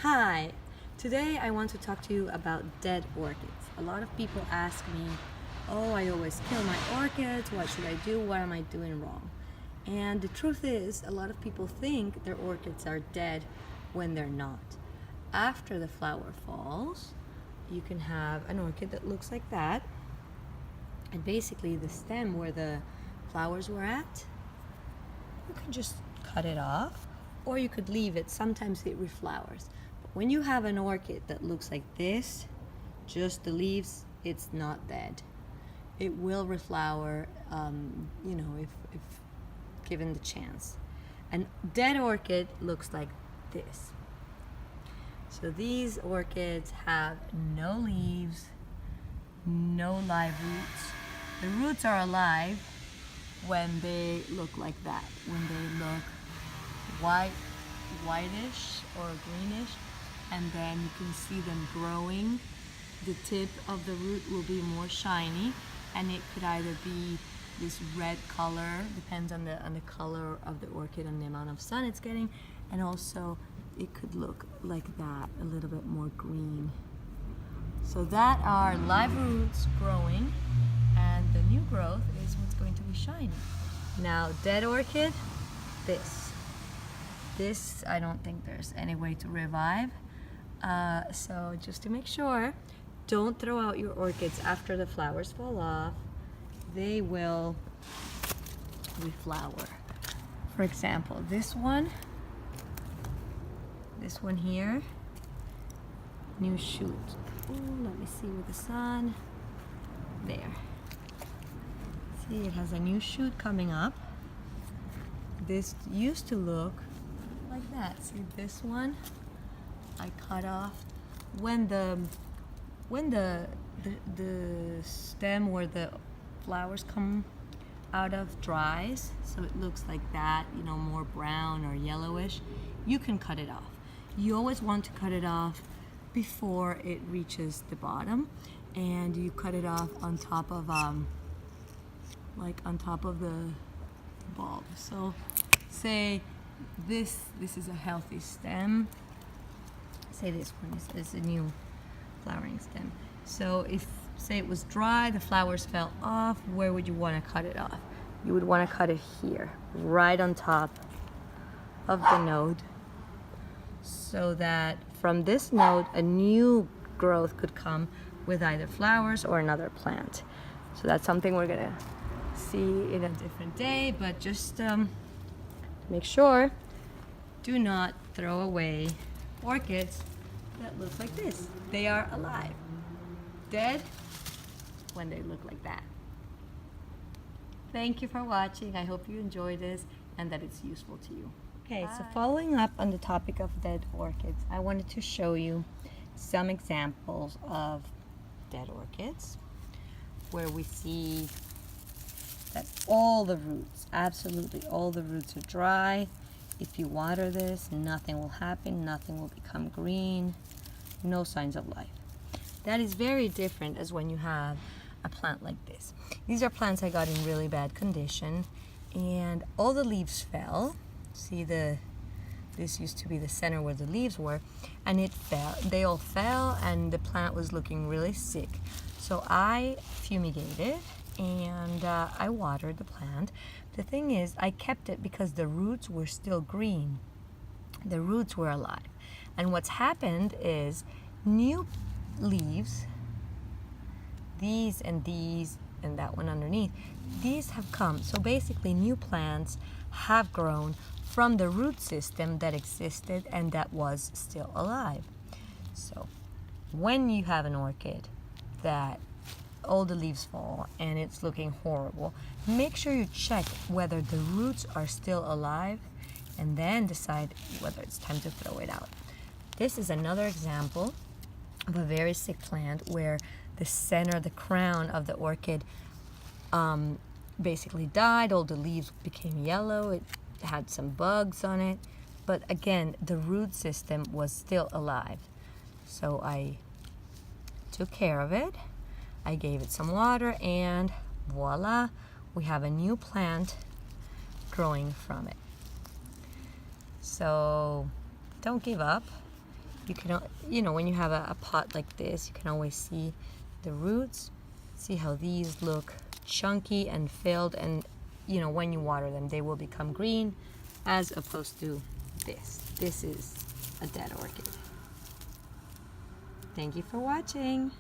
Hi, today I want to talk to you about dead orchids. A lot of people ask me, oh, I always kill my orchids, what should I do, what am I doing wrong? And the truth is, a lot of people think their orchids are dead when they're not. After the flower falls, you can have an orchid that looks like that. And basically the stem where the flowers were at, you can just cut it off, or you could leave it. Sometimes it reflowers. But when you have an orchid that looks like this, just the leaves, it's not dead. It will reflower, if given the chance. An dead orchid looks like this. So these orchids have no leaves, no live roots. The roots are alive when they look like that, when they look whitish or greenish, and then you can see them growing. The tip of the root will be more shiny, and it could either be this red color, depends on the color of the orchid and the amount of sun it's getting, and also it could look like that, a little bit more green. So that are live roots growing, and the new growth is what's going to be shiny. Now, dead orchid, this I don't think there's any way to revive. So just to make sure, don't throw out your orchids after the flowers fall off. They will reflower. For example, this one here, new shoot. Ooh, let me see with the sun. There. See, it has a new shoot coming up. This used to look like that. See, this one I cut off when the stem where the flowers come out of dries, so it looks like that, more brown or yellowish. You can cut it off. You always want to cut it off before it reaches the bottom, and you cut it off on top of the bulb. So say this is a healthy stem. Say this one is a new flowering stem. So if, say it was dry, the flowers fell off, where would you want to cut it off? You would want to cut it here, right on top of the node, so that from this node a new growth could come with either flowers or another plant. So that's something we're gonna see in a different day, but just make sure, do not throw away orchids that look like this. They are alive. Dead when they look like that. Thank you for watching. I hope you enjoyed this and that it's useful to you. Okay, so following up on the topic of dead orchids, I wanted to show you some examples of dead orchids where we see that all the roots, absolutely all the roots are dry. If you water this, nothing will happen, nothing will become green, no signs of life. That is very different as when you have a plant like this. These are plants I got in really bad condition, and all the leaves fell. See, this used to be the center where the leaves were, and it fell. They all fell, and the plant was looking really sick. So I fumigated, and I watered the plant. The thing is, I kept it because the roots were still green. The roots were alive. And what's happened is new leaves, these and that one underneath, these have come. So basically new plants have grown from the root system that existed and that was still alive. So when you have an orchid that all the leaves fall and it's looking horrible, make sure you check whether the roots are still alive and then decide whether it's time to throw it out. This is another example of a very sick plant where the center, the crown of the orchid basically died. All the leaves became yellow. It had some bugs on it. But again, the root system was still alive. So I took care of it. I gave it some water, and voila, we have a new plant growing from it. So don't give up. you can, you know, when you have a pot like this, you can always see the roots. See how these look chunky and filled, and you know, when you water them, they will become green, as opposed to this. This is a dead orchid. Thank you for watching.